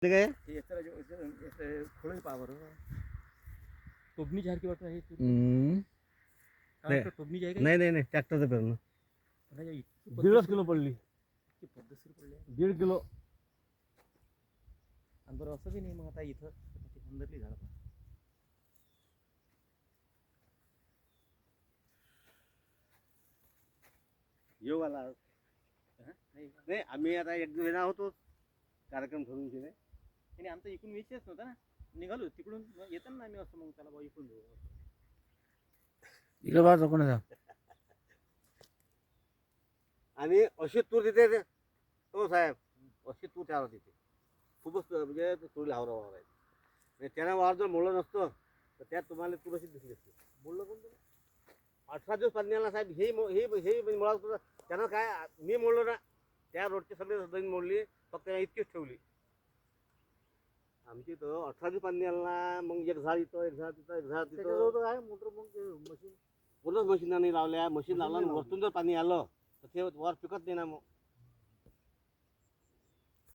ते काय खोळी पावर टोबणी झारखी वाटत आहे नाही. टोबणी आहे नाही नाही नाही ट्रॅक्टरचं पेरणं का 1.5 किलो पडली. पद्धतशीर पडले 1.5 किलो. आणि बरं असं बी नाही मग आता इथं अंदरली झाड येऊ आला नाही. आम्ही आता एक दिवस येणार होतो कार्यक्रम ठरवून तिने आणि आमचा इकडून विषयच नव्हता ना. निघालो तिकडून येताना ना आम्ही असं मग त्याला भाऊ इकडून देऊ इकडे बाजू कोणाचा आणि अशी तूर तिथे हो साहेब अशी तूर तयार होती तिथे खूपच म्हणजे तुरीला हावरा वावर आहे. म्हणजे त्याला वावर जर मोडलं नसतं तर त्यात तुम्हाला तूर अशी दिसली असते. बोललं कोण तुला 18 दिवस पाण्याला साहेब हे मुळात होतं त्यानं काय मी मोडलो ना त्या रोडची सगळे जमीन मोडली फक्त इतकीच ठेवली. आमची तर 18 दिवस पाणी आला मग एक झाड इथं एक झाड तिथं एक झाड तिथं आहे मोटर मग मशीन पूर्णच मशीनने लावल्या. मशीन लावला वरतून जर पाणी आलं तर ते वर पिकत नाही ना. मग